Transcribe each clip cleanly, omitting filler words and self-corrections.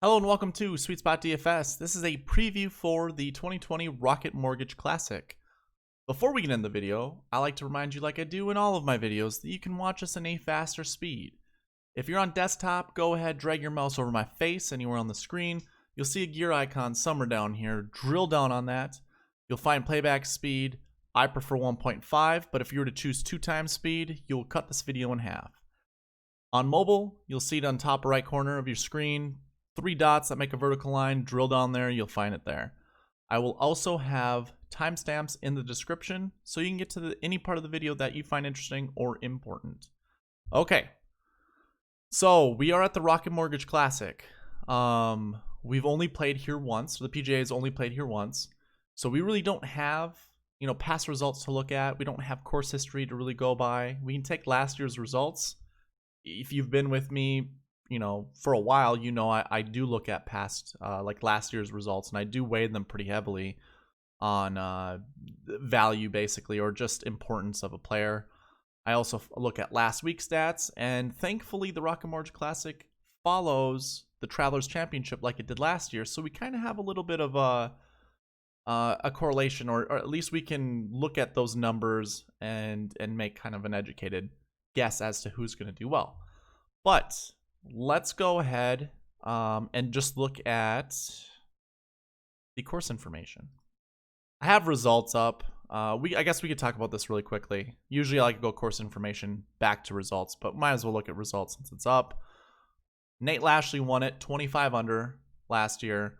Hello and welcome to SweetSpotDFS. This is a preview for the 2020 Rocket Mortgage Classic. Before we get into the video, I like to remind you, like I do in all of my videos, that you can watch us in a faster speed. If you're on desktop, go ahead, drag your mouse over my face anywhere on the screen. You'll see a gear icon somewhere down here. Drill down on that. You'll find playback speed. I prefer 1.5, but if you were to choose 2 times speed, you'll cut this video in half. On mobile, you'll see it on top right corner of your screen. 3 dots that make a vertical line. Drill down there, you'll find it there. I will also have timestamps in the description so you can get to any part of the video that you find interesting or important. Okay, so we are at the Rocket Mortgage Classic. We've only played here once. The PGA has only played here once, so we really don't have past results to look at. We don't have course history to really go by. We can take last year's results. If you've been with me for a while, I do look at past, like last year's results, and I do weigh them pretty heavily on value, basically, or just importance of a player. I also look at last week's stats, and thankfully the Rocket Mortgage Classic follows the Travelers Championship like it did last year, so we kind of have a little bit of a correlation, or at least we can look at those numbers and make kind of an educated guess as to who's going to do well. But let's go ahead and just look at the course information. I have results up. I guess we could talk about this really quickly. Usually I like to go course information back to results, but might as well look at results since it's up. Nate Lashley won it 25 under last year.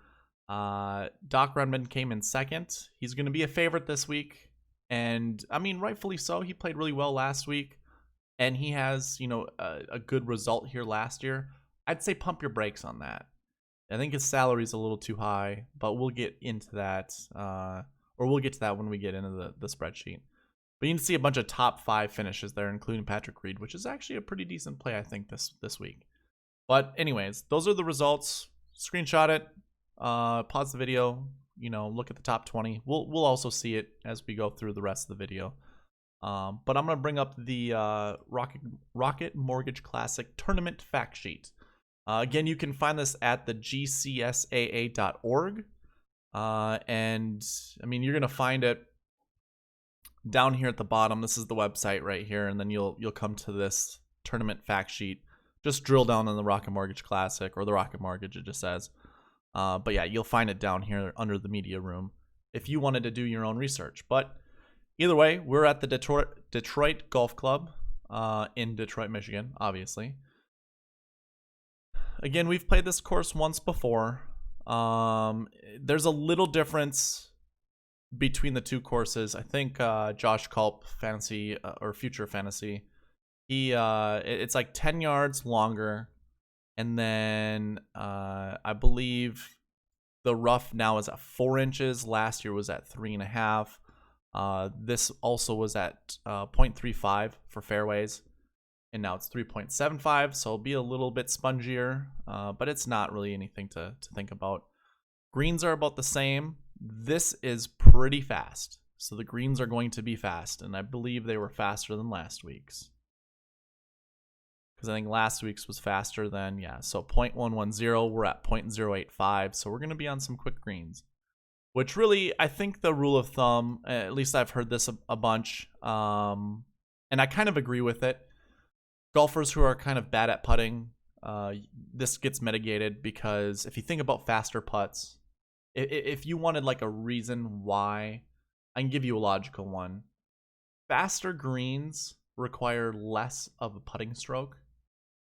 Doc Redman came in second. He's going to be a favorite this week, and I mean, rightfully so. He played really well last week, and he has, a good result here last year. I'd say pump your brakes on that. I think his salary's a little too high, but we'll get into that, or we'll get to that when we get into the spreadsheet. But you can see a bunch of top 5 finishes there, including Patrick Reed, which is actually a pretty decent play, I think, this week. But anyways, those are the results. Screenshot it, pause the video, look at the top 20. We'll also see it as we go through the rest of the video. But I'm going to bring up the Rocket Mortgage Classic Tournament Fact Sheet. Again, you can find this at the gcsaa.org. And, I mean, you're going to find it down here at the bottom. This is the website right here, and then you'll come to this Tournament Fact Sheet. Just drill down on the Rocket Mortgage Classic, or the Rocket Mortgage, it just says. But, yeah, you'll find it down here under the media room if you wanted to do your own research. But either way, we're at the Detroit Golf Club in Detroit, Michigan, obviously. Again, we've played this course once before. There's a little difference between the two courses. I think Josh Culp, Fantasy or Future Fantasy, it's like 10 yards longer, and then I believe the rough now is at 4 inches. Last year was at 3.5. This also was at 0.35 for fairways, and now it's 3.75, so it'll be a little bit spongier, but it's not really anything to think about. Greens are about the same. This is pretty fast, so the greens are going to be fast, and I believe they were faster than last week's, because I think last week's was faster than, so 0.110, we're at 0.085, so we're going to be on some quick greens. Which really, I think the rule of thumb, at least I've heard this a bunch, and I kind of agree with it. Golfers who are kind of bad at putting, this gets mitigated, because if you think about faster putts, if you wanted like a reason why, I can give you a logical one. Faster greens require less of a putting stroke,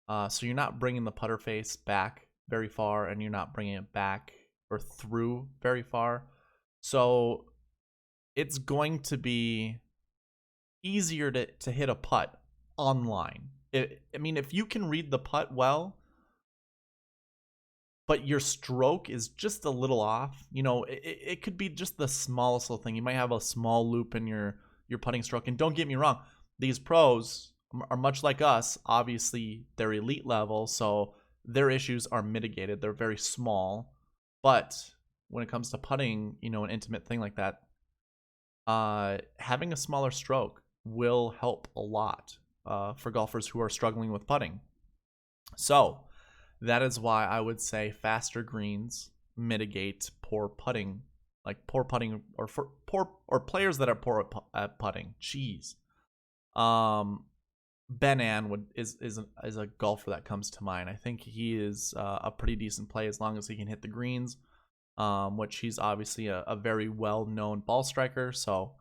so you're not bringing the putter face back very far, and you're not bringing it back or through very far, so it's going to be easier to hit a putt online. I mean, if you can read the putt well, but your stroke is just a little off, it could be just the smallest little thing. You might have a small loop in your putting stroke, and don't get me wrong, these pros are much like us. Obviously, they're elite level, so their issues are mitigated. They're very small. But when it comes to putting, an intimate thing like that, having a smaller stroke will help a lot for golfers who are struggling with putting. So that is why I would say faster greens mitigate poor putting, like poor putting or players that are poor at putting. Jeez. Ben An is a golfer that comes to mind. I think he is a pretty decent play as long as he can hit the greens, which he's obviously a very well-known ball striker. So,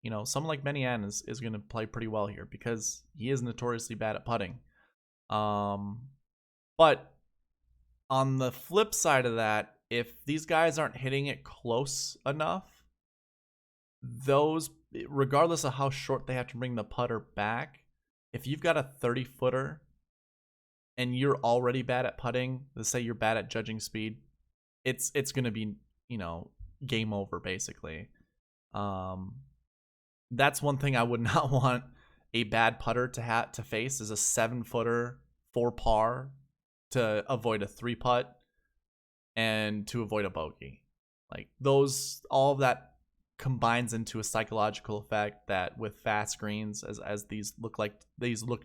you know, someone like Ben An is going to play pretty well here because he is notoriously bad at putting. But on the flip side of that, if these guys aren't hitting it close enough, those, regardless of how short they have to bring the putter back, if you've got a 30-footer and you're already bad at putting, let's say you're bad at judging speed, it's going to be, you know, game over basically. That's one thing I would not want a bad putter to face is a 7-footer 4-par to avoid a 3-putt and to avoid a bogey. Like those, all of that combines into a psychological effect that with fast greens, as these look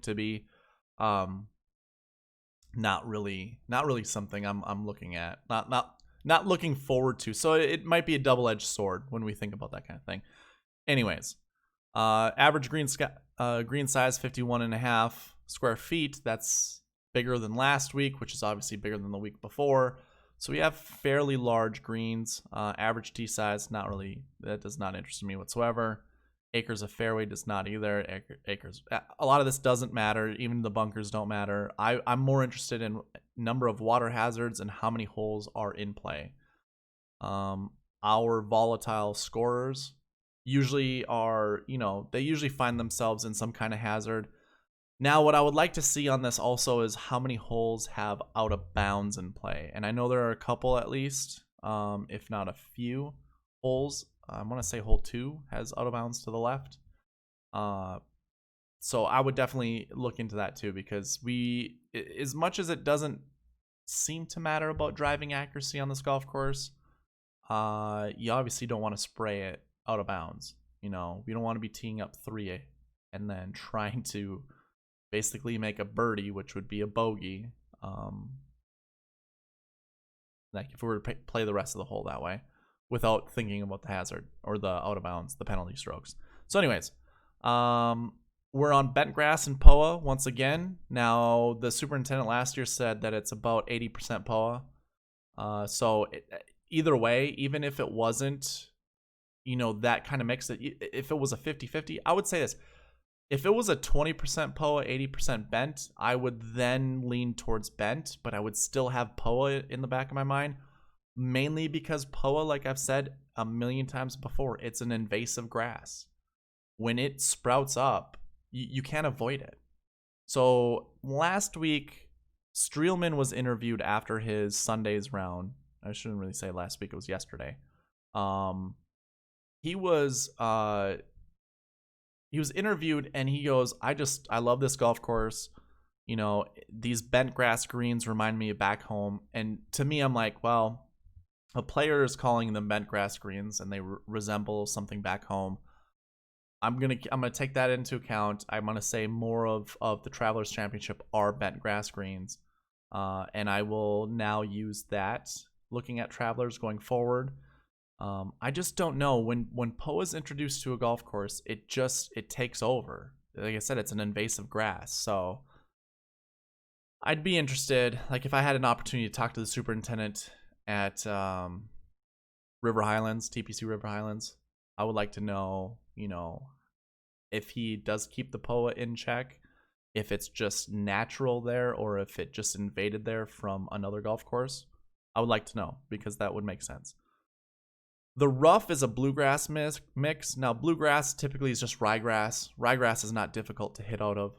to be, not really something I'm looking at, not looking forward to. So it might be a double-edged sword when we think about that kind of thing. Anyways, average green size 51.5 square feet. That's bigger than last week, which is obviously bigger than the week before. So we have fairly large greens. Average tee size, not really, that does not interest me whatsoever. Acres of fairway does not either. Acres, a lot of this doesn't matter. Even the bunkers don't matter. I'm more interested in number of water hazards and how many holes are in play. Our volatile scorers usually are, you know, they usually find themselves in some kind of hazard. Now, what I would like to see on this also is how many holes have out of bounds in play. And I know there are a couple at least, if not a few holes. I want to say hole 2 has out of bounds to the left. So I would definitely look into that too, because as much as it doesn't seem to matter about driving accuracy on this golf course, you obviously don't want to spray it out of bounds. You know, you don't want to be teeing up 3 and then trying to basically make a birdie, which would be a bogey. Like if we were to play the rest of the hole that way without thinking about the hazard or the out of bounds, the penalty strokes. So anyways, we're on bent grass in Poa once again. Now, the superintendent last year said that it's about 80% Poa. Either way, even if it wasn't, you know, that kind of mix, if it was a 50-50, I would say this. If it was a 20% Poa, 80% bent, I would then lean towards bent, but I would still have Poa in the back of my mind, mainly because Poa, like I've said a million times before, it's an invasive grass. When it sprouts up, you can't avoid it. So last week, Streelman was interviewed after his Sunday's round. I shouldn't really say last week, it was yesterday. He was interviewed and he goes, I love this golf course. You know, these bent grass greens remind me of back home. And to me, I'm like, well, a player is calling them bent grass greens and they resemble something back home. I'm gonna take that into account. I'm gonna say more of the Travelers Championship are bent grass greens, and I will now use that looking at Travelers going forward. I just don't know when Poa is introduced to a golf course, it takes over. Like I said, it's an invasive grass, so I'd be interested. Like if I had an opportunity to talk to the superintendent at River Highlands, TPC River Highlands, I would like to know, you know, if he does keep the Poa in check, if it's just natural there or if it just invaded there from another golf course. I would like to know because that would make sense. The rough is a bluegrass mix. Now, bluegrass typically is just ryegrass. Ryegrass is not difficult to hit out of.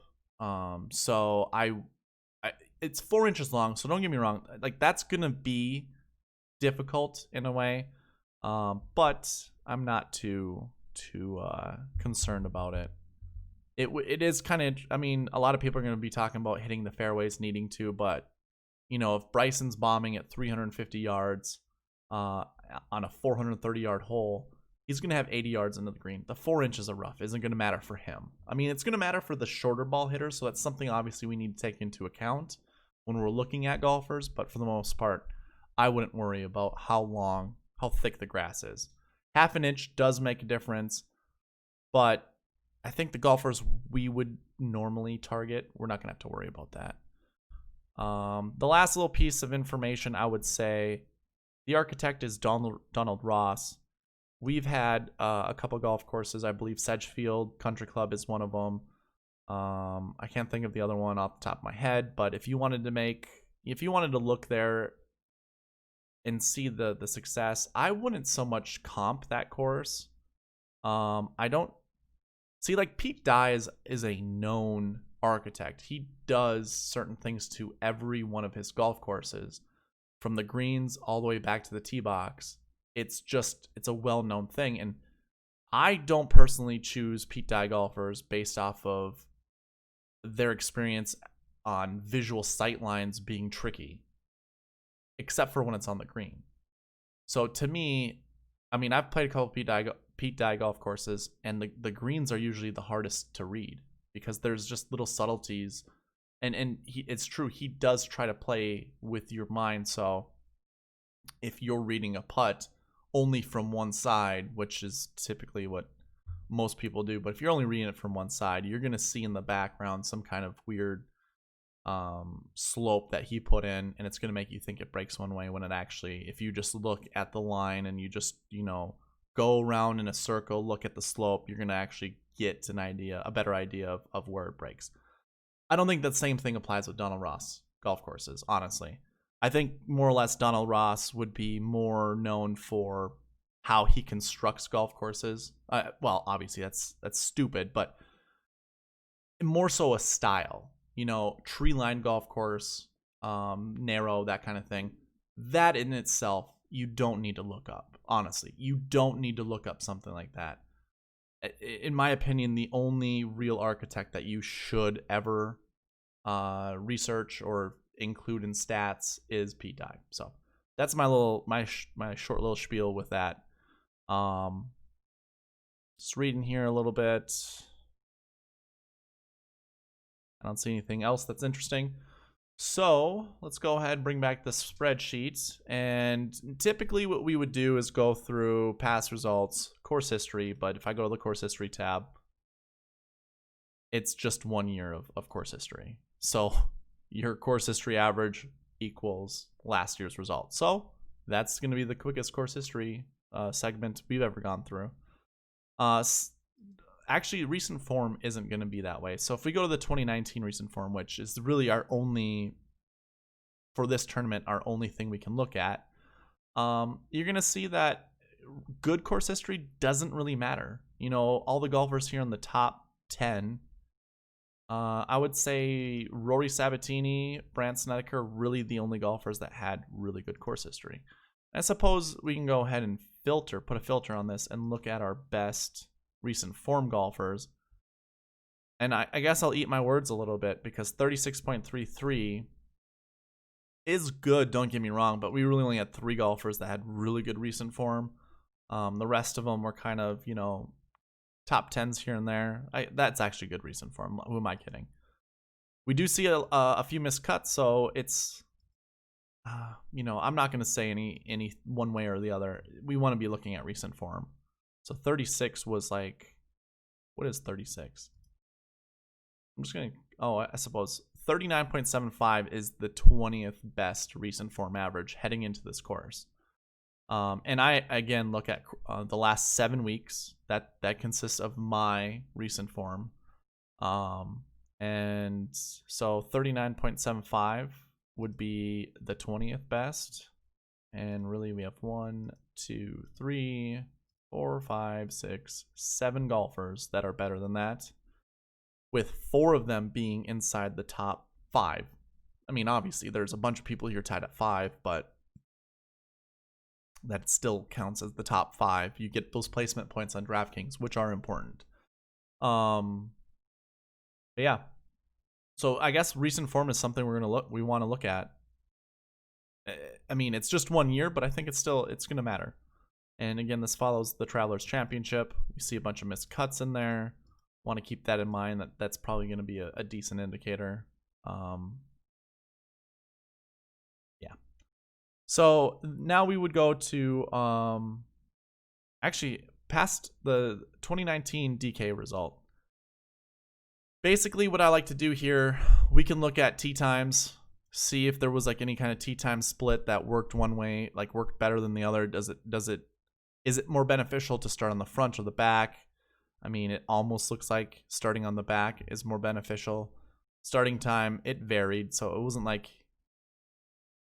So it's 4 inches long, so don't get me wrong. Like that's gonna be difficult in a way, but I'm not too concerned about it. It is kind of, I mean, a lot of people are going to be talking about hitting the fairways, needing to, but you know, if Bryson's bombing at 350 yards on a 430-yard hole, he's going to have 80 yards into the green. The 4 inches of rough isn't going to matter for him. I mean, it's going to matter for the shorter ball hitter, so that's something obviously we need to take into account when we're looking at golfers, but for the most part, I wouldn't worry about how thick the grass is. Half an inch does make a difference, but I think the golfers we would normally target, we're not going to have to worry about that. The last little piece of information I would say, the architect is Donald Ross. We've had a couple golf courses. I believe Sedgefield Country Club is one of them. I can't think of the other one off the top of my head, but if you wanted to look there and see the success, I wouldn't so much comp that course. I don't see, like, Pete Dye is a known architect. He does certain things to every one of his golf courses, from the greens all the way back to the tee box. It's a well-known thing, and I don't personally choose Pete Dye golfers based off of their experience on visual sight lines being tricky, except for when it's on the green. So to me, I mean, I've played a couple Pete Dye golf courses, and the greens are usually the hardest to read because there's just little subtleties, and it's true, he does try to play with your mind. So if you're reading a putt only from one side, which is typically what most people do, but if you're only reading it from one side, you're going to see in the background some kind of weird slope that he put in, and it's going to make you think it breaks one way when it actually, if you just look at the line and you just, go around in a circle, look at the slope, you're going to actually get a better idea of where it breaks. I don't think that same thing applies with Donald Ross golf courses, honestly. I think more or less Donald Ross would be more known for how he constructs golf courses. Well, obviously that's stupid, but more so a style. Tree-lined golf course, narrow, that kind of thing. That in itself, you don't need to look up. Honestly, you don't need to look up something like that. In my opinion, the only real architect that you should ever research or include in stats is Pete Dye. So that's my short little spiel with that. Just reading here a little bit. I don't see anything else that's interesting. So let's go ahead and bring back the spreadsheet. And typically what we would do is go through past results, course history. But if I go to the course history tab, it's just 1 year of course history. So your course history average equals last year's result. So that's going to be the quickest course history segment we've ever gone through. Actually, recent form isn't going to be that way. So if we go to the 2019 recent form, which is really our only, for this tournament, our only thing we can look at, you're going to see that good course history doesn't really matter. All the golfers here in the top 10, I would say Rory Sabatini, Brandt Snedeker, really the only golfers that had really good course history. I suppose we can go ahead and put a filter on this and look at our best recent form golfers. And I guess I'll eat my words a little bit, because 36.33 is good, don't get me wrong, but we really only had 3 golfers that had really good recent form. The rest of them were kind of, top 10s here and there. That's actually good recent form. Who am I kidding? We do see a few missed cuts, so it's, I'm not going to say any one way or the other. We want to be looking at recent form. So 36 was like, what is 36? I'm just going to, I suppose 39.75 is the 20th best recent form average heading into this course. And I, again, look at the last 7 weeks. That consists of my recent form. And so 39.75 would be the 20th best. And really we have 1, 2, 3, 4, 5, 6, 7 golfers that are better than that, with 4 of them being inside the top 5. I mean, obviously there's a bunch of people here tied at 5, but that still counts as the top 5. You get those placement points on DraftKings, which are important. But yeah. So I guess recent form is something we want to look at. I mean, it's just 1 year, but I think it's going to matter. And again, this follows the Travelers Championship. We see a bunch of missed cuts in there. Want to keep that in mind. That's probably going to be a decent indicator. So now we would go to actually past the 2019 DK result. Basically, what I like to do here, we can look at tee times, see if there was like any kind of tee time split that worked one way, like worked better than the other. Is it more beneficial to start on the front or the back? I mean, it almost looks like starting on the back is more beneficial. Starting time, it varied, so it wasn't like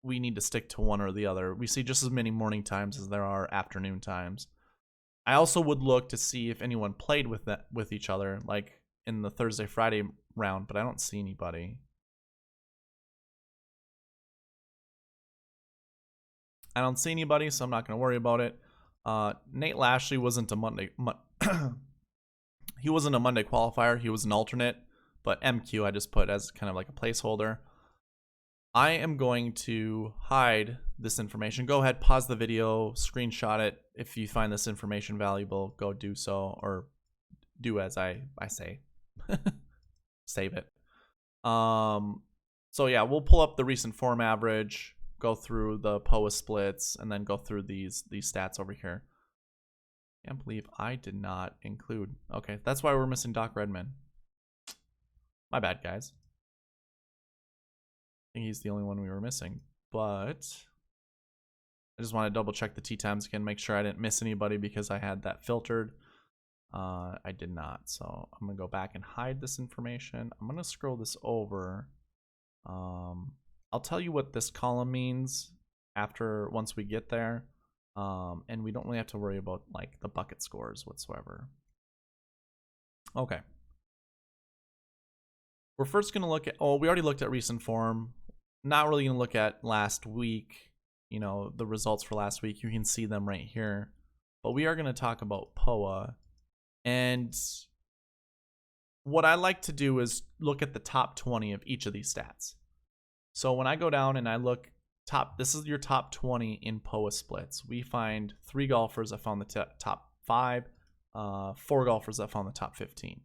we need to stick to one or the other. We see just as many morning times as there are afternoon times. I also would look to see if anyone played with each other, like in the Thursday-Friday round, but I don't see anybody. I don't see anybody, so I'm not going to worry about it. Nate Lashley wasn't a Monday. He wasn't a Monday qualifier. He was an alternate, but MQ I just put as kind of like a placeholder. I am going to hide this information. Go ahead, pause the video, screenshot it. If you find this information valuable, go do so, or do as I say. Save it. So yeah, we'll pull up the recent form average, go through the Poa Splits, and then go through these stats over here. Can't believe I did not include. Okay, that's why we're missing Doc Redman. My bad, guys. I think he's the only one we were missing, but I just want to double check the tee times again, make sure I didn't miss anybody because I had that filtered. I did not, so I'm gonna go back and hide this information. I'm gonna scroll this over. I'll tell you what this column means once we get there, and we don't really have to worry about like the bucket scores whatsoever. Okay. We're first going to look at, we already looked at recent form. Not really going to look at last week, you know, the results for last week. You can see them right here. But we are going to talk about Poa. And what I like to do is look at the top 20 of each of these stats. So when I go down and I look this is your top 20 in Poa Splits. We find 3 golfers that found the top 5, 4 golfers that found the top 15.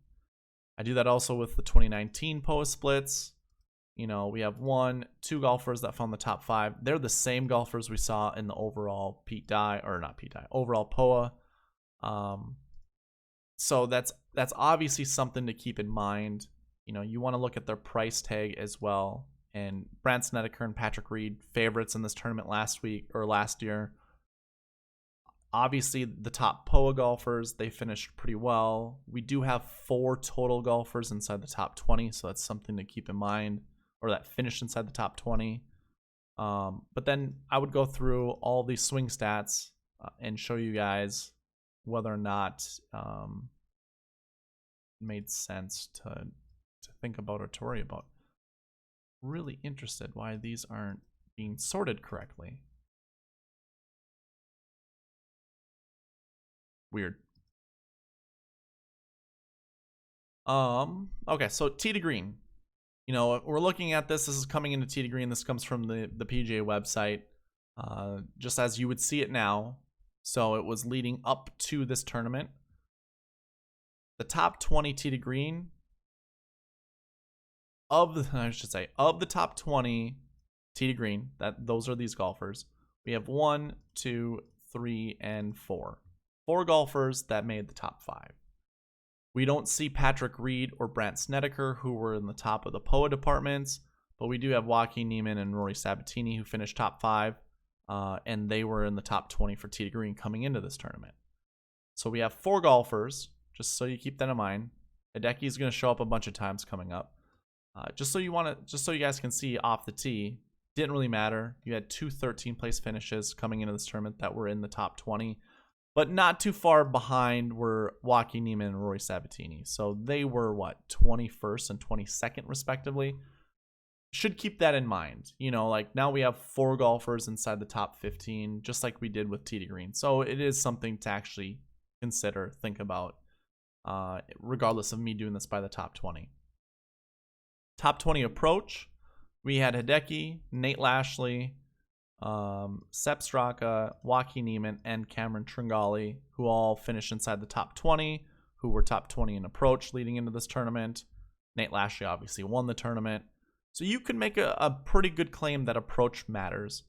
I do that also with the 2019 Poa Splits. You know, we have 1, 2 golfers that found the top 5. They're the same golfers we saw in the overall overall Poa. So that's obviously something to keep in mind. You know, you want to look at their price tag as well. And Brandt Snedeker and Patrick Reed, favorites in this tournament last year. Obviously, the top Poa golfers, they finished pretty well. We do have 4 total golfers inside the top 20, so that's something to keep in mind, or that finished inside the top 20. But then I would go through all these swing stats and show you guys whether or not it made sense to think about or to worry about. Really interested why these aren't being sorted correctly. Weird. Okay, so tee to green. You know, we're looking at this. This is coming into tee to green. This comes from the PGA website, just as you would see it now. So it was leading up to this tournament. The top 20 tee to green of the top 20 tee to green, those are these golfers. We have 1, 2, 3, and 4. 4 golfers that made the top 5. We don't see Patrick Reed or Brandt Snedeker, who were in the top of the Poa departments, but we do have Joaquin Niemann and Rory Sabatini, who finished top 5, and they were in the top 20 for tee to green coming into this tournament. So we have 4 golfers, just so you keep that in mind. Hideki is going to show up a bunch of times coming up. Just so you guys can see off the tee, didn't really matter. You had 2 13th place finishes coming into this tournament that were in the top 20, but not too far behind were Joaquin Niemann and Rory Sabatini. So they were 21st and 22nd respectively. Should keep that in mind. You know, like now we have 4 golfers inside the top 15, just like we did with tee to green. So it is something to actually consider, think about, regardless of me doing this by the top 20. Top 20 approach, we had Hideki, Nate Lashley, Sepp Straka, Joaquin Niemann, and Cameron Tringali, who all finished inside the top 20, who were top 20 in approach leading into this tournament. Nate Lashley obviously won the tournament. So you can make a pretty good claim that approach matters.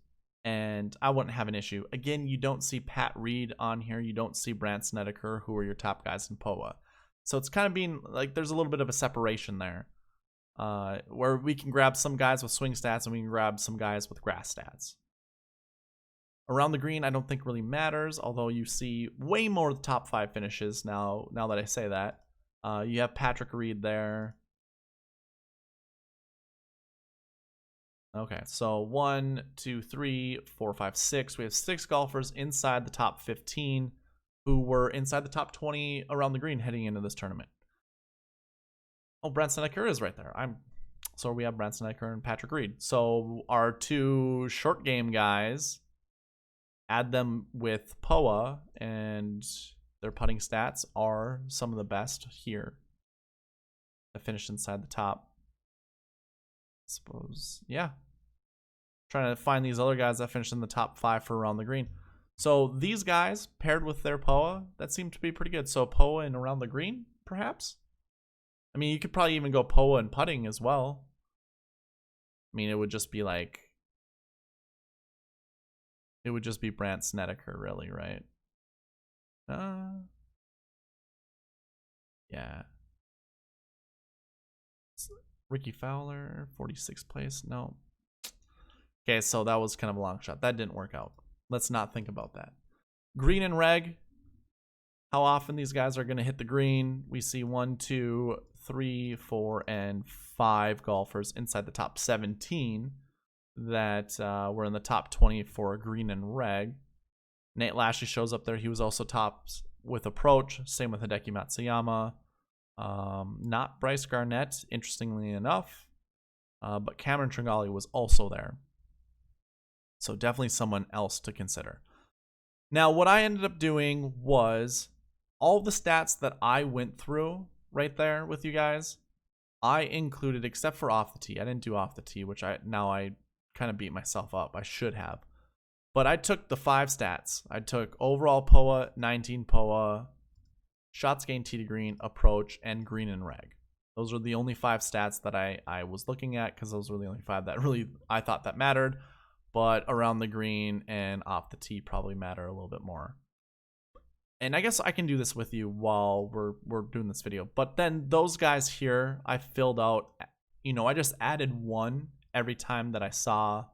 and I wouldn't have an issue. Again, you don't see Pat Reed on here. You don't see Brant Snedeker, who are your top guys in Poa. So it's kind of being like there's a little bit of a separation there, where we can grab some guys with swing stats and we can grab some guys with grass stats. Around the green, I don't think really matters, although you see way more of the top 5 finishes now that I say that. You have Patrick Reed there. Okay, so 1, 2, 3, 4, 5, 6. We have 6 golfers inside the top 15 who were inside the top 20 around the green heading into this tournament. Oh, Brant Snedeker is right there. So we have Brant Snedeker and Patrick Reed. So our 2 short game guys, add them with Poa, and their putting stats are some of the best here. I finished inside the top. I suppose, yeah. Trying to find these other guys that finished in the top 5 for around the green. So these guys paired with their Poa, that seemed to be pretty good. So Poa and around the green, perhaps? I mean, you could probably even go Poa and putting as well. I mean, it would just be like, it would just be Brant Snedeker, really, right? Yeah. Ricky Fowler, 46th place. No. Okay, so that was kind of a long shot. That didn't work out. Let's not think about that. Green and reg. How often these guys are going to hit the green? We see 1, 2, 3, 4, and 5 golfers inside the top 17 that were in the top 20 for green and reg. Nate Lashley shows up there. He was also tops with approach. Same with Hideki Matsuyama. Not Bryce Garnett, interestingly enough. But Cameron Tringali was also there. So definitely someone else to consider. Now, what I ended up doing was all the stats that I went through right there with you guys, I included, except for off the tee. I didn't do off the tee, which I kind of beat myself up. I should have. But I took the 5 stats. I took overall Poa, 19 Poa, shots gained tee to green, approach, and green and reg. Those were the only 5 stats that I was looking at, because those were the only 5 that really I thought that mattered. But around the green and off the tee probably matter a little bit more. And I guess I can do this with you while we're doing this video. But then those guys here, I filled out, I just added 1 every time that I saw,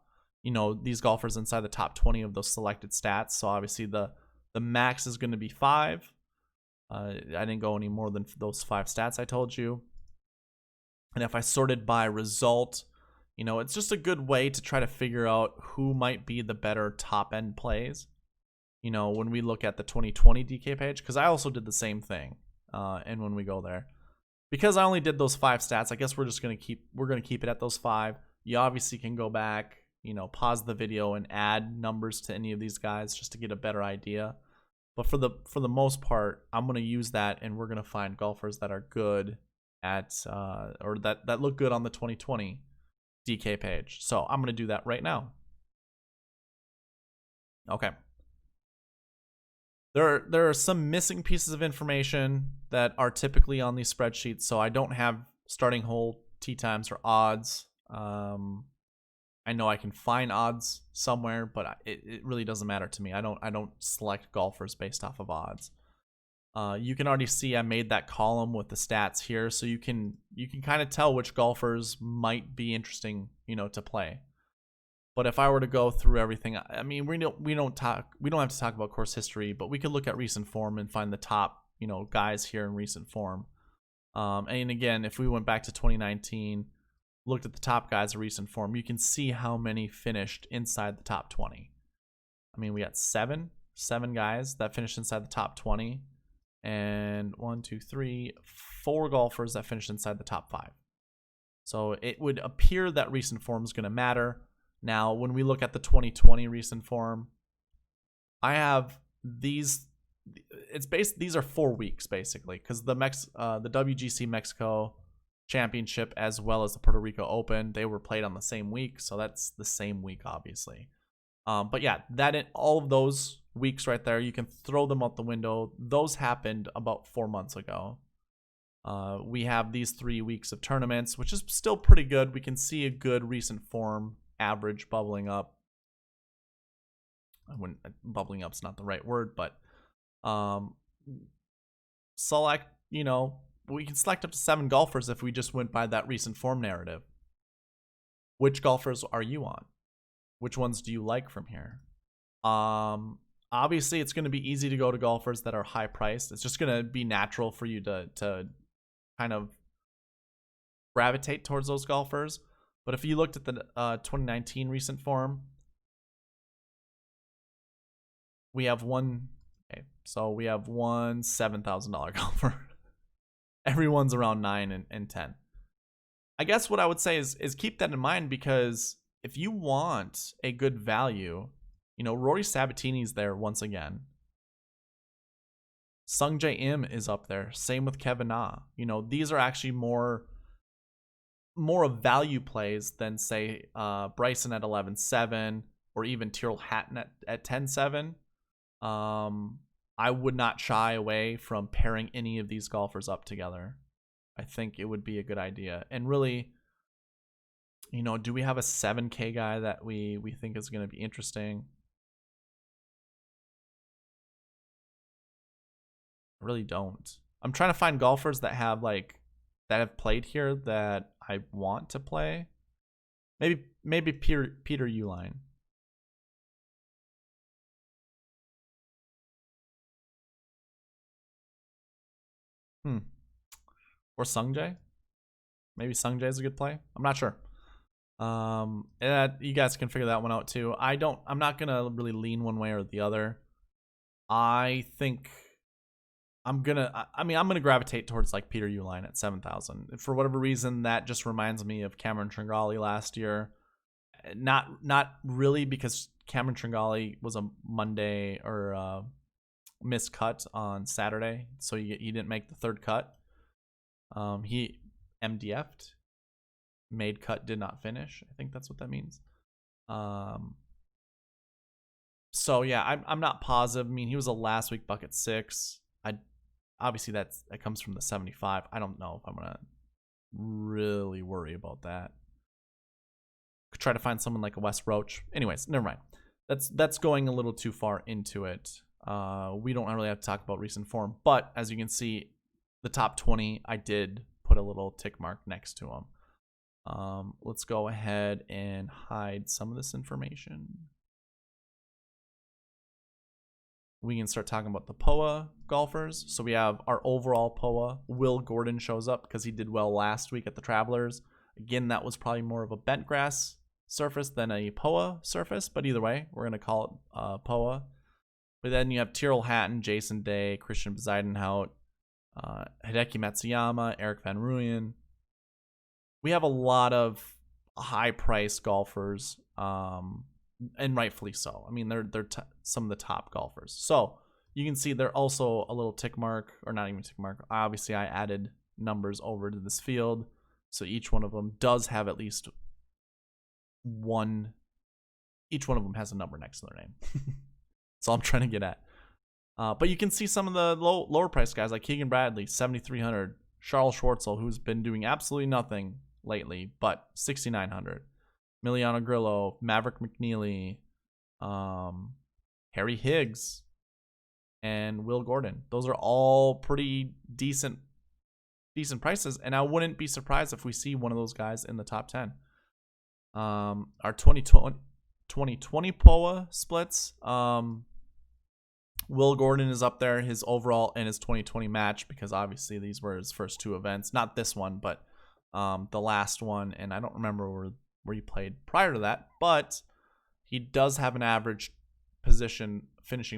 these golfers inside the top 20 of those selected stats. So obviously the max is going to be 5. I didn't go any more than those 5 stats I told you. And if I sorted by result, it's just a good way to try to figure out who might be the better top end plays. When we look at the 2020 DK page, because I also did the same thing. And when we go there, because I only did those 5 stats, I guess we're gonna keep it at those 5. You obviously can go back, pause the video and add numbers to any of these guys just to get a better idea. But for the most part, I'm gonna use that, and we're gonna find golfers that are good at or that look good on the 2020 DK page. So I'm gonna do that right now. Okay. There are some missing pieces of information that are typically on these spreadsheets. So I don't have starting hole tee times or odds. I know I can find odds somewhere, but it really doesn't matter to me. I don't select golfers based off of odds. You can already see I made that column with the stats here, so you can kind of tell which golfers might be interesting, to play. But if I were to go through everything, I mean, we don't have to talk about course history, but we could look at recent form and find the top, guys here in recent form. And again, if we went back to 2019, looked at the top guys in recent form, you can see how many finished inside the top 20. I mean, we got seven guys that finished inside the top 20, and 1, 2, 3, 4 golfers that finished inside the top 5. So it would appear that recent form is going to matter. Now, when we look at the 2020 recent form, I have these. These are 4 weeks basically, because the WGC Mexico Championship as well as the Puerto Rico Open, they were played on the same week, so that's the same week, obviously. But yeah, all of those weeks right there, you can throw them out the window. Those happened about 4 months ago. We have these 3 weeks of tournaments, which is still pretty good. We can see a good recent form average bubbling up. bubbling up's not the right word, but select, you know, we can select up to 7 golfers if we just went by that recent form narrative. Which golfers are you on? Which ones do you like from here? Obviously it's going to be easy to go to golfers that are high priced. It's just going to be natural for you to kind of gravitate towards those golfers. But if you looked at the 2019 recent form, we have one $7,000 golfer. Everyone's around 9 and 10. I guess what I would say is keep that in mind, because if you want a good value, you know, Rory Sabatini's there once again. Sung Jae Im is up there. Same with Kevin Na. You know, these are actually more of value plays than, say, Bryson at 11.7 or even Tyrrell Hatton at 10.7. I would not shy away from pairing any of these golfers up together. I think it would be a good idea. And really, you know, do we have a 7K guy that we think is going to be interesting? I really don't. I'm trying to find golfers that have played here that I want to play. Maybe Peter Uline. Or Sungjae. Maybe Sungjae is a good play. I'm not sure. You guys can figure that one out too. I'm not gonna really lean one way or the other. I think I'm gonna gravitate towards like Peter Uline at 7,000. For whatever reason, that just reminds me of Cameron Tringali last year. Not really, because Cameron Tringali was a Monday or missed cut on Saturday, so he didn't make the third cut. He MDF'd, made cut, did not finish. I think that's what that means. So yeah, I'm not positive. I mean, he was a last week bucket 6. Obviously that comes from the 75. I don't know if I'm gonna really worry about that. Could try to find someone like a Wes Roach. Anyways, never mind. That's going a little too far into it. We don't really have to talk about recent form, but as you can see, the top 20, I did put a little tick mark next to them. Let's go ahead and hide some of this information. We can start talking about the Poa golfers. So we have our overall Poa. Will Gordon shows up because he did well last week at the Travelers. Again, that was probably more of a bent grass surface than a Poa surface, but either way, we're going to call it Poa. But then you have Tyrrell Hatton, Jason Day, Christian Bezuidenhout, Hideki Matsuyama, Eric Van Rooyen. We have a lot of high-priced golfers, and rightfully so. I mean, they're some of the top golfers. So you can see they're also a little tick mark, or not even tick mark. Obviously, I added numbers over to this field, so each one of them does have at least one. Each one of them has a number next to their name. That's all I'm trying to get at. But you can see some of the lower price guys like Keegan Bradley, 7,300. Charles Schwartzel, who's been doing absolutely nothing lately, but 6,900. Miliano Grillo, Maverick McNeely, Harry Higgs, and Will Gordon. Those are all pretty decent prices, and I wouldn't be surprised if we see one of those guys in the top 10. Our 2020 Poa splits. Will Gordon is up there, his overall and his 2020 match, because obviously these were his first 2 events. Not this one, but the last one, and I don't remember where he played prior to that, but he does have an average finishing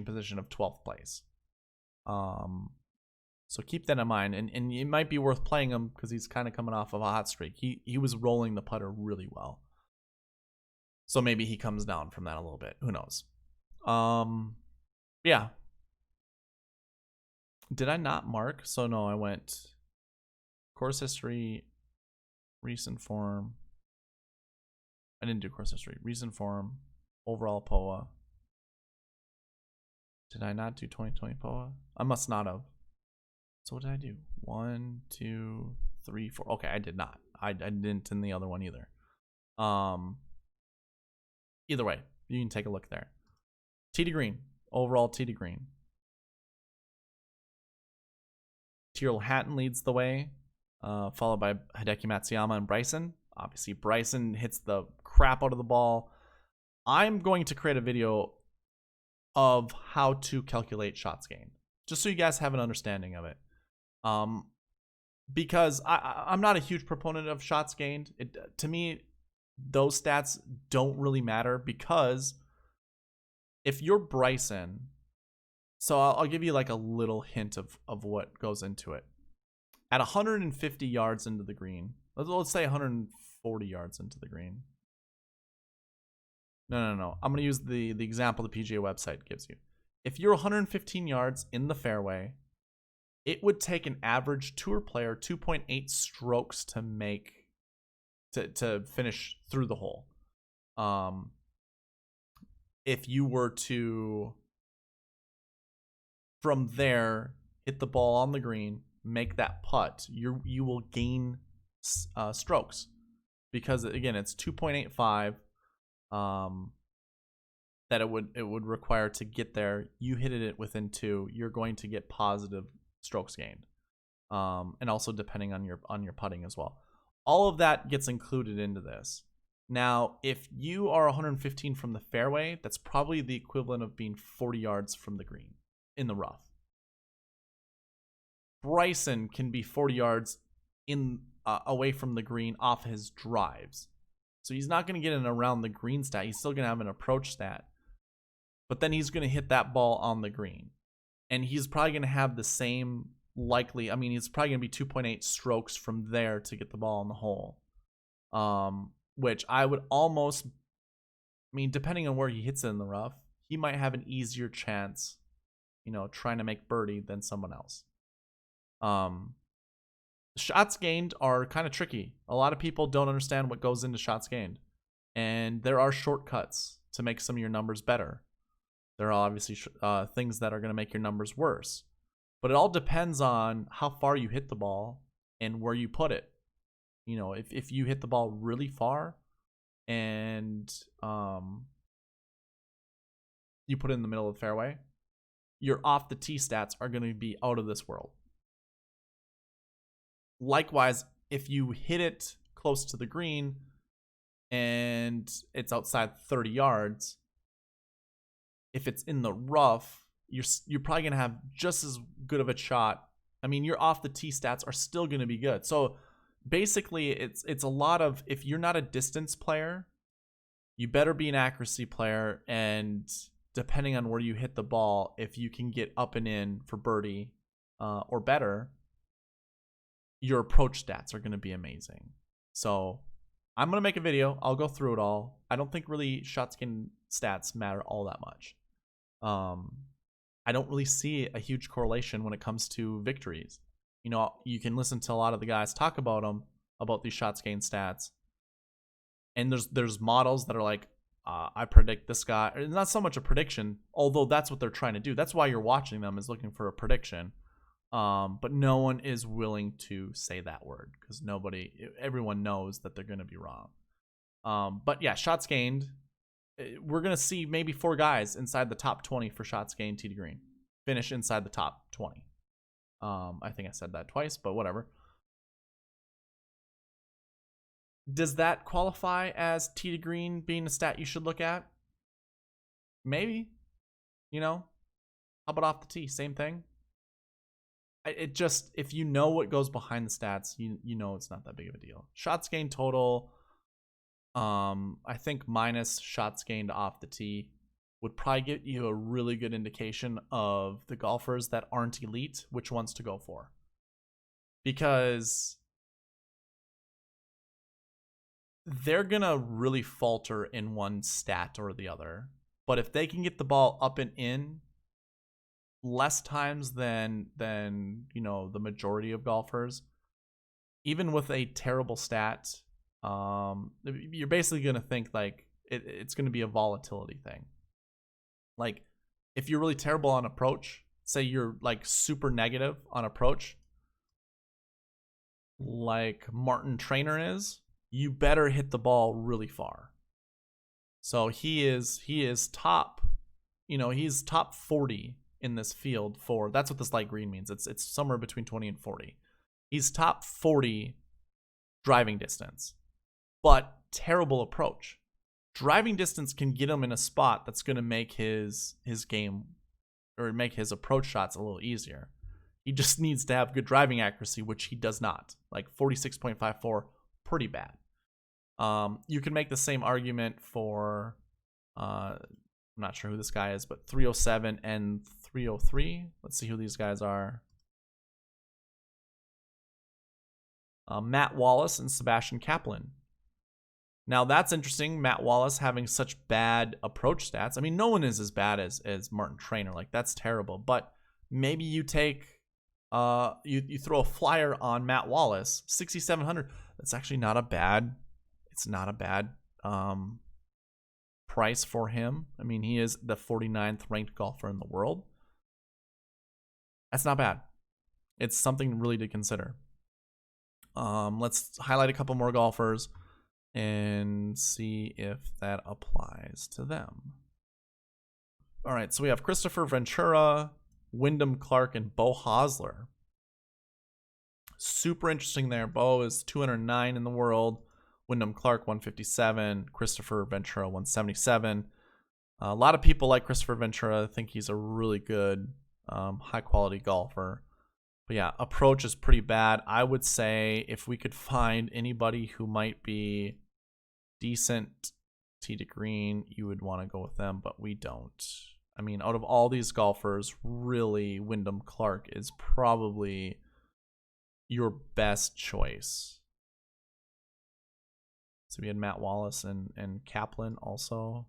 position of 12th place. So keep that in mind, and it might be worth playing him because he's kind of coming off of a hot streak. He was rolling the putter really well. So maybe he comes down from that a little bit. Who knows? Yeah. Did I not mark? So no, I went course history, recent form. I didn't do course history. Recent form, overall Poa. Did I not do 2020 Poa? I must not have. So what did I do? 1, 2, 3, 4. Okay, I did not. I didn't in the other one either. Either way, you can take a look there. Tee to green. Overall tee to green. Tyrrell Hatton leads the way, followed by Hideki Matsuyama and Bryson. Obviously, Bryson hits the crap out of the ball. I'm going to create a video of how to calculate shots gained, just so you guys have an understanding of it. Because I'm not a huge proponent of shots gained. To me, those stats don't really matter, because if you're Bryson, so I'll give you like a little hint of what goes into it. At 150 yards into the green, let's say 140 yards into the green. No. I'm going to use the example the PGA website gives you. If you're 115 yards in the fairway, it would take an average tour player 2.8 strokes to make to finish through the hole. If you were to from there hit the ball on the green, make that putt, you will gain strokes, because again it's 2.85 that it would require to get there. You hit it within 2, you're going to get positive strokes gained, and also depending on your putting as well. All of that gets included into this. Now, if you are 115 from the fairway, that's probably the equivalent of being 40 yards from the green in the rough. Bryson can be 40 yards in away from the green off his drives. So he's not going to get an around the green stat. He's still going to have an approach stat. But then he's going to hit that ball on the green. And he's probably going to have the same he's probably going to be 2.8 strokes from there to get the ball in the hole. Which I would almost, depending on where he hits it in the rough, he might have an easier chance, trying to make birdie than someone else. Shots gained are kind of tricky. A lot of people don't understand what goes into shots gained. And there are shortcuts to make some of your numbers better. There are obviously things that are going to make your numbers worse. But it all depends on how far you hit the ball and where you put it. If you hit the ball really far and you put it in the middle of the fairway, your off the tee stats are going to be out of this world. Likewise, if you hit it close to the green and it's outside 30 yards, if it's in the rough, you're probably going to have just as good of a shot. Your off the tee stats are still going to be good. So basically, it's a lot of, if you're not a distance player, you better be an accuracy player, and depending on where you hit the ball, if you can get up and in for birdie or better, your approach stats are going to be amazing. So I'm going to make a video. I'll go through it all. I don't think really shots gained stats matter all that much. I don't really see a huge correlation when it comes to victories. You can listen to a lot of the guys talk about them, about these shots gained stats. And there's models that are like, I predict this guy. It's not so much a prediction, although that's what they're trying to do. That's why you're watching them, is looking for a prediction. But no one is willing to say that word, because everyone knows that they're going to be wrong. But yeah, shots gained. We're going to see maybe 4 guys inside the top 20 for shots gained tee to green finish inside the top 20. I think I said that twice, but whatever. Does that qualify as tee to green being a stat you should look at? Maybe. How about off the tee? Same thing. It just, if you know what goes behind the stats, you know it's not that big of a deal. Shots gained total, I think minus shots gained off the tee would probably get you a really good indication of the golfers that aren't elite, which ones to go for. Because they're going to really falter in one stat or the other. But if they can get the ball up and in less times than the majority of golfers, even with a terrible stat, you're basically going to think like it's going to be a volatility thing. Like, if you're really terrible on approach, say you're like super negative on approach, like Martin Trainer is, you better hit the ball really far. So he is top, you know, he's top 40 in this field for, that's what this light green means. It's somewhere between 20 and 40. He's top 40 driving distance, but terrible approach. Driving distance can get him in a spot that's going to make his game, or make his approach shots a little easier. He just needs to have good driving accuracy, which he does not. Like 46.54, pretty bad. You can make the same argument for, I'm not sure who this guy is, but 307 and 303. Let's see who these guys are. Matt Wallace and Sebastian Kaplan. Now that's interesting. Matt Wallace having such bad approach stats. I mean, no one is as bad as Martin Trainer. Like, that's terrible. But maybe you take, you throw a flyer on Matt Wallace, 6,700. That's actually not a bad. It's not a bad price for him. I mean, he is the 49th ranked golfer in the world. That's not bad. It's something really to consider. Let's highlight a couple more golfers and see if that applies to them. All right, so we have Christopher Ventura, Wyndham Clark, and Beau Hosler. Super interesting there. Beau is 209 in the world. Wyndham Clark, 157. Christopher Ventura, 177. A lot of people like Christopher Ventura. I think he's a really good, high-quality golfer. But yeah, approach is pretty bad. I would say if we could find anybody who might be decent tee to green, you would want to go with them, but we don't. I mean, out of all these golfers, really, Wyndham Clark is probably your best choice. So we had Matt Wallace and Kaplan also.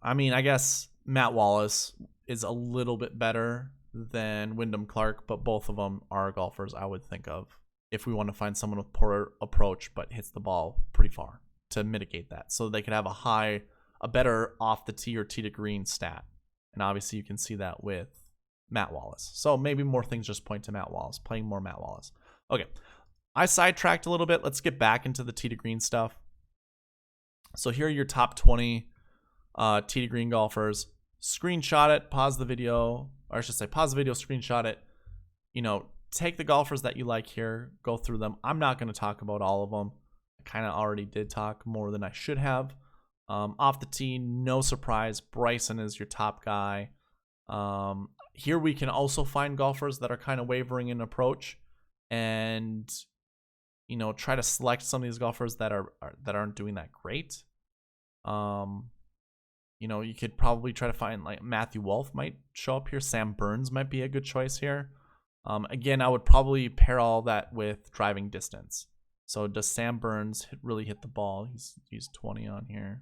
I mean, I guess Matt Wallace is a little bit better than Wyndham Clark, but both of them are golfers I would think of if we want to find someone with poor approach but hits the ball pretty far to mitigate that, so they could have a better off the tee or tee to green stat. And obviously you can see that with Matt Wallace. So maybe more things just point to Matt Wallace, playing more Matt Wallace. Okay, I sidetracked a little bit. Let's get back into the tee to green stuff. So here are your top 20 tee to green golfers. Screenshot it, pause the video, or I should say pause the video, screenshot it. You know, take the golfers that you like here, go through them. I'm not going to talk about all of them. I kind of already did talk more than I should have. Off the tee, no surprise, Bryson is your top guy. Here we can also find golfers that are kind of wavering in approach, and you know, try to select some of these golfers that aren't doing that great. You know, you could probably try to find, like, Matthew Wolff might show up here. Sam Burns might be a good choice here. Again, I would probably pair all that with driving distance. So does Sam Burns really hit the ball? He's 20 on here.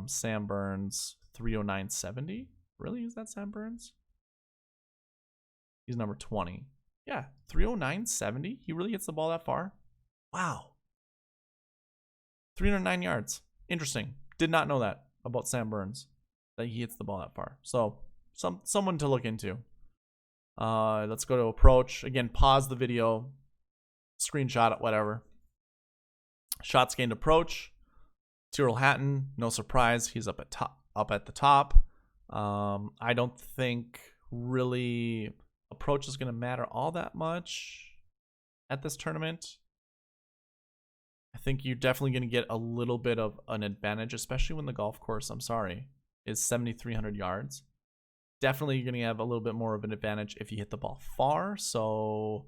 Sam Burns, 309.70. Really? Is that Sam Burns? He's number 20. Yeah, 309.70. He really hits the ball that far? Wow. 309 yards. Interesting. Did not know that about Sam Burns, that he hits the ball that far. So someone to look into. Let's go to approach. Again, pause the video, screenshot it, whatever. Shots gained approach. Tyrrell Hatton, no surprise, he's up at the top. I don't think really approach is going to matter all that much at this tournament. I think you're definitely going to get a little bit of an advantage, especially when the golf course, is 7,300 yards. Definitely you're going to have a little bit more of an advantage if you hit the ball far. So,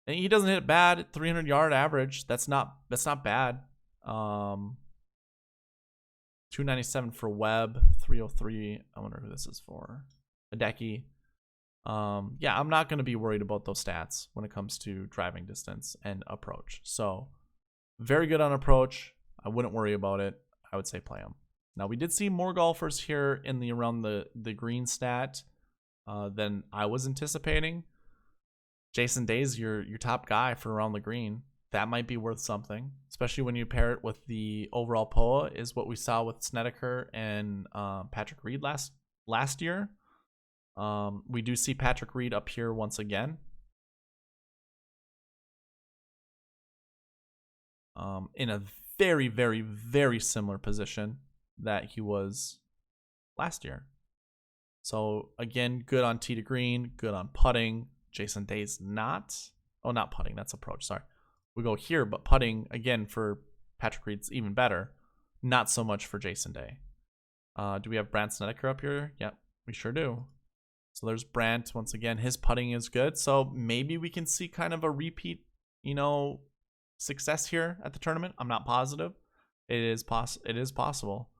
and he doesn't hit it bad, 300 yard average. That's not bad. 297 for Webb, 303. I wonder who this is for. Hideki. Yeah, I'm not going to be worried about those stats when it comes to driving distance and approach. So, very good on approach. I wouldn't worry about it. I would say play him. Now, we did see more golfers here in around the green stat than I was anticipating. Jason Day's your top guy for around the green. That might be worth something, especially when you pair it with the overall POA, is what we saw with Snedeker and Patrick Reed last year. We do see Patrick Reed up here once again. In a very, very, very similar position that he was last year. So again, good on tee to green, good on putting. Jason Day's not. Oh, not putting. That's approach. Sorry. We go here, but putting, again, for Patrick Reed's even better. Not so much for Jason Day. Do we have Brandt Snedeker up here? Yep, we sure do. So there's Brandt. Once again, his putting is good. So maybe we can see kind of a repeat, success here at the tournament. I'm not positive. It is possible.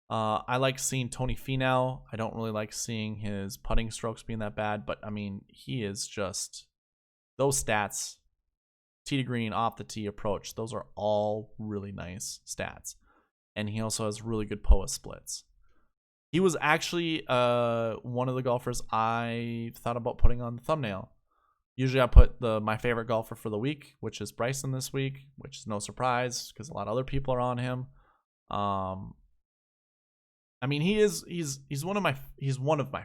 I like seeing Tony Finau. I don't really like seeing his putting strokes being that bad, but I mean, he is just, those stats, tee to green, off the tee, approach, those are all really nice stats. And he also has really good Poa splits. He was actually one of the golfers I thought about putting on the thumbnail. Usually I put my favorite golfer for the week, which is Bryson this week, which is no surprise because a lot of other people are on him. I mean, he's one of my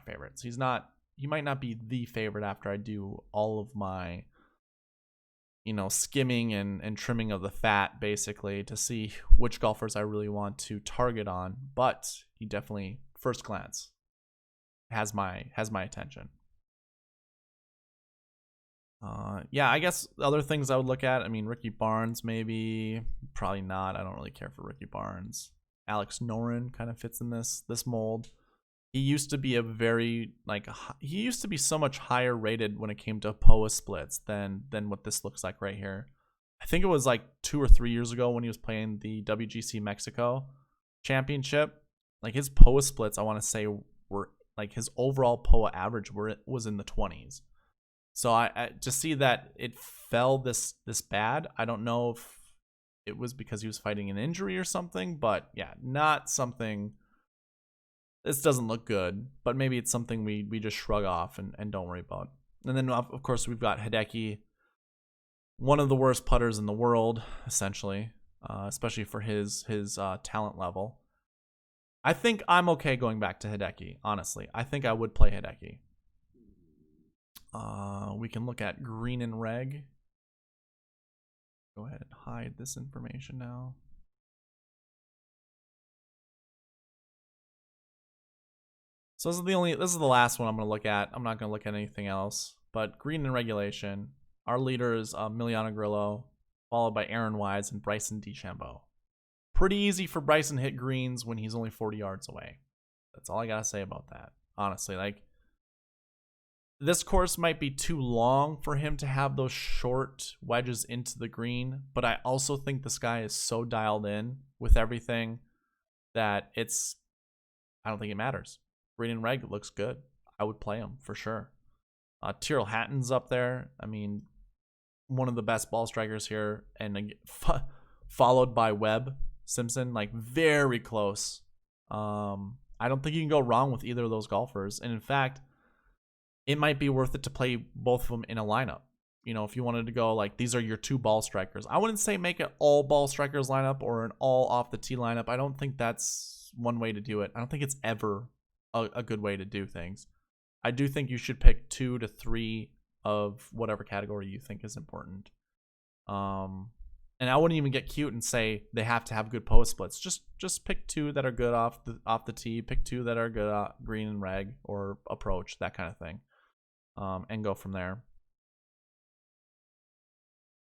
favorites. He might not be the favorite after I do all of my skimming and trimming of the fat, basically, to see which golfers I really want to target on, but he definitely, first glance, has my attention. Yeah, I guess other things I would look at, I mean, Ricky Barnes, maybe, probably not. I don't really care for Ricky Barnes. Alex Noren kind of fits in this mold. He used to be he used to be so much higher rated when it came to Poa splits than what this looks like right here. I think it was like 2 or 3 years ago when he was playing the WGC Mexico Championship. Like his Poa splits, I want to say, were like his overall Poa average was in the 20s. So I to see that it fell this bad, I don't know if it was because he was fighting an injury or something, but yeah, not something. This doesn't look good, but maybe it's something we just shrug off and don't worry about. And then, of course, we've got Hideki, one of the worst putters in the world, essentially, especially for his talent level. I think I'm okay going back to Hideki, honestly. I think I would play Hideki. We can look at green and reg. Go ahead and hide this information now. So this is the last one I'm going to look at. I'm not going to look at anything else. But green and regulation, our leader is Emiliano Grillo, followed by Aaron Wise and Bryson DeChambeau. Pretty easy for Bryson to hit greens when he's only 40 yards away. That's all I got to say about that. Honestly, like, this course might be too long for him to have those short wedges into the green, but I also think this guy is so dialed in with everything that I don't think it matters. Green and reg looks good. I would play him for sure. Tyrrell Hatton's up there. I mean, one of the best ball strikers here, and followed by Webb Simpson, like very close. I don't think you can go wrong with either of those golfers. And in fact, it might be worth it to play both of them in a lineup. If you wanted to go like, these are your 2 ball strikers. I wouldn't say make it all ball strikers lineup or an all off the tee lineup. I don't think that's one way to do it. I don't think it's ever a good way to do things. I do think you should pick 2 to 3 of whatever category you think is important. And I wouldn't even get cute and say they have to have good Poa splits. Just pick 2 that are good off the tee. Pick 2 that are good green and reg or approach, that kind of thing. And go from there.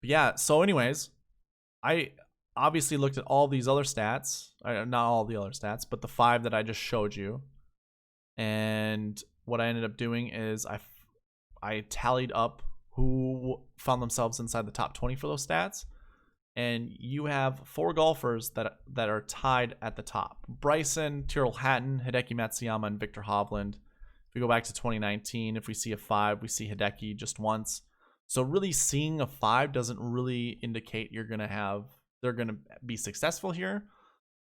But yeah, so anyways, I obviously looked at all these other stats. Not all the other stats, but the 5 that I just showed you. And what I ended up doing is I tallied up who found themselves inside the top 20 for those stats. And you have 4 golfers that are tied at the top. Bryson, Tyrrell Hatton, Hideki Matsuyama, and Victor Hovland. If we go back to 2019, if we see a 5, we see Hideki just once. So really seeing a 5 doesn't really indicate they're going to be successful here.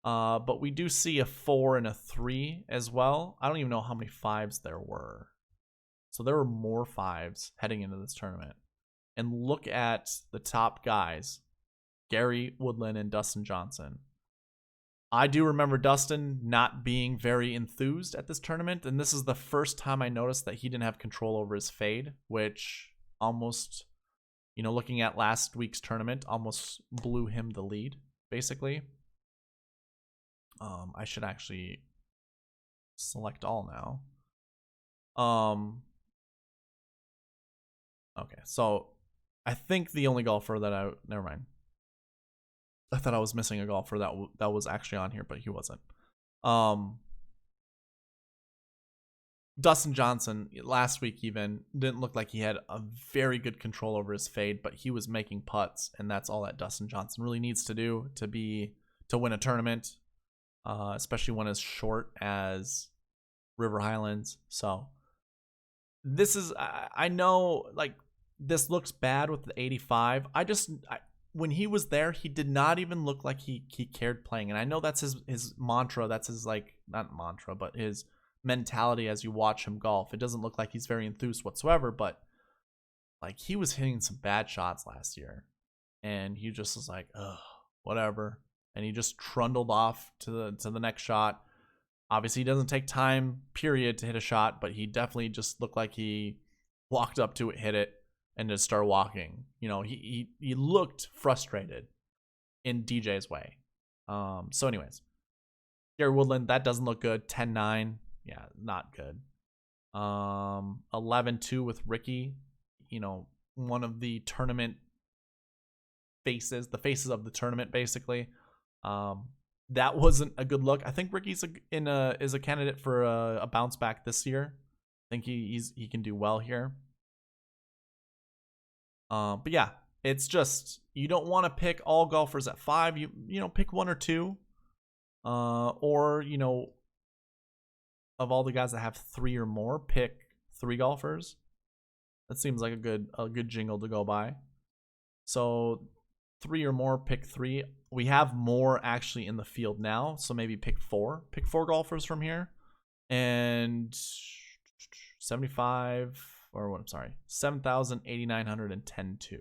But we do see a 4 and a 3 as well. I don't even know how many 5s there were. So there were more 5s heading into this tournament. And look at the top guys, Gary Woodland and Dustin Johnson. I do remember Dustin not being very enthused at this tournament, and this is the first time I noticed that he didn't have control over his fade, which almost, looking at last week's tournament, almost blew him the lead. basically. I should actually select all now. Okay, so I think the only golfer that never mind. I thought I was missing a golfer that was actually on here, but he wasn't. Dustin Johnson last week even didn't look like he had a very good control over his fade, but he was making putts, and that's all that Dustin Johnson really needs to do to win a tournament, especially one as short as River Highlands. So this is, I know, like, this looks bad with the 85. When he was there, he did not even look like he cared playing, and I know that's his mantra. That's his, like, not mantra, but his mentality as you watch him golf. It doesn't look like he's very enthused whatsoever, but like, he was hitting some bad shots last year, and he just was like, ugh, whatever, and he just trundled off to the next shot. Obviously, he doesn't take time, period, to hit a shot, but he definitely just looked like he walked up to it, hit it, and just started walking. You know, he looked frustrated in DJ's way. So anyways, Gary Woodland, that doesn't look good. 10-9. Yeah, not good. 11-2 with Ricky. You know, one of the tournament faces, the faces of the tournament, basically. That wasn't a good look. I think Ricky's is a candidate for a bounce back this year. I think he can do well here. But yeah, it's just, you don't want to pick all golfers at 5. You know, pick 1 or 2. Or, you know, of all the guys that have 3 or more, pick 3 golfers. That seems like a good jingle to go by. So 3 or more, pick 3. We have more actually in the field now, so maybe pick 4. Pick 4 golfers from here. And 7,810.2.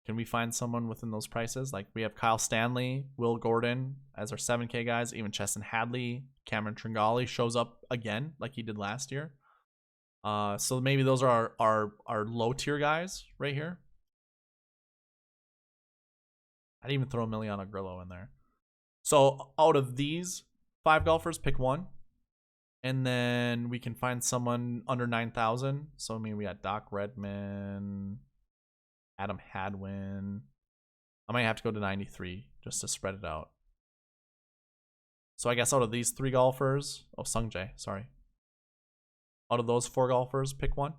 Can we find someone within those prices? Like, we have Kyle Stanley, Will Gordon as our 7K guys, even Chesson Hadley, Cameron Tringali shows up again like he did last year. So maybe those are our low tier guys right here. I'd even throw Emiliano Grillo in there. So out of these 5 golfers, pick 1. And then we can find someone under 9,000. So I mean, we got Doc Redman, Adam Hadwin. I might have to go to 93 just to spread it out. So I guess out of these 3 golfers, Sung Jae, sorry. Out of those 4 golfers, pick 1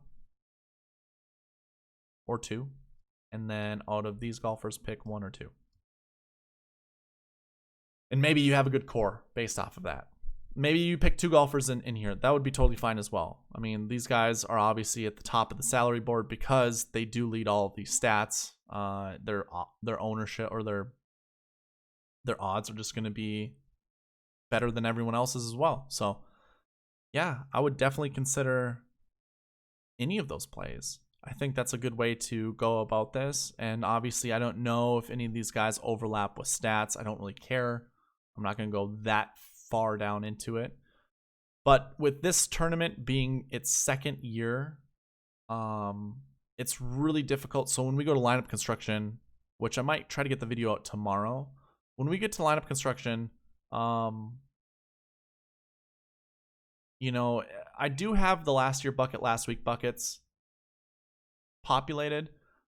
or 2. And then out of these golfers, pick 1 or 2. And maybe you have a good core based off of that. Maybe you pick 2 golfers in here. That would be totally fine as well. I mean, these guys are obviously at the top of the salary board because they do lead all of these stats. Their ownership or their odds are just going to be better than everyone else's as well. So, yeah, I would definitely consider any of those plays. I think that's a good way to go about this. And obviously, I don't know if any of these guys overlap with stats. I don't really care. I'm not going to go that far down into it. But with this tournament being its 2nd year, it's really difficult. So when we go to lineup construction, which I might try to get the video out tomorrow, when we get to lineup construction, you know, I do have the last year bucket, last week buckets populated,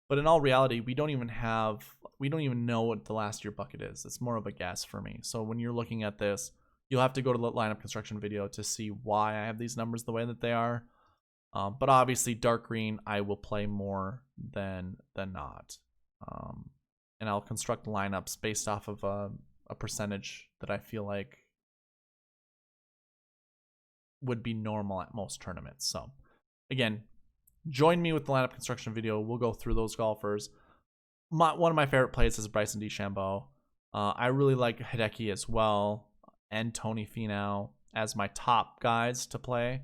but in all reality, we don't even know what the last year bucket is. It's more of a guess for me. So when you're looking at this, you'll have to go to the lineup construction video to see why I have these numbers the way that they are. But obviously, dark green, I will play more than not. And I'll construct lineups based off of a percentage that I feel like would be normal at most tournaments. So, again, join me with the lineup construction video. We'll go through those golfers. One of my favorite plays is Bryson DeChambeau. I really like Hideki as well, and Tony Finau as my top guys to play.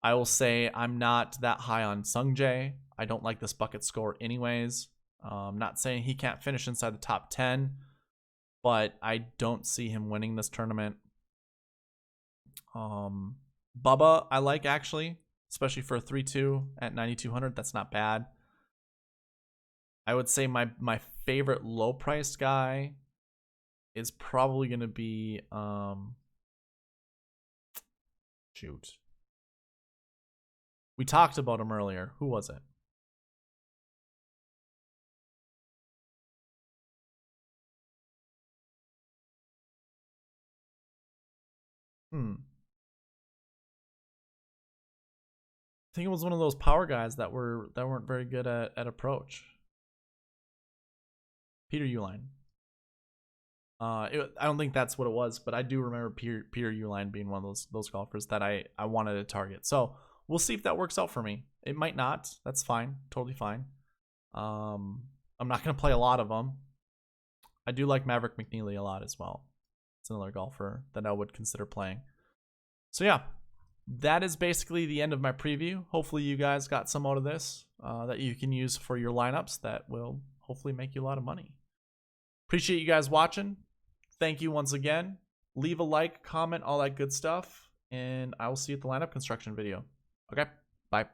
I will say I'm not that high on Sung Jae. I don't like this bucket score anyways. I'm not saying he can't finish inside the top 10, but I don't see him winning this tournament. Bubba, I like actually, especially for a 3-2 at 9,200. That's not bad. I would say my favorite low-priced guy is probably going to be shoot. We talked about him earlier. Who was it? I think it was one of those power guys that weren't very good at approach. Peter Uline. I don't think that's what it was, but I do remember Peter Uline being one of those golfers that I wanted to target. So we'll see if that works out for me. It might not. That's fine. Totally fine. I'm not going to play a lot of them. I do like Maverick McNeely a lot as well. It's another golfer that I would consider playing. So yeah, that is basically the end of my preview. Hopefully you guys got some out of this that you can use for your lineups that will hopefully make you a lot of money. Appreciate you guys watching. Thank you once again. Leave a like, comment, all that good stuff, and I will see you at the lineup construction video. Okay, bye.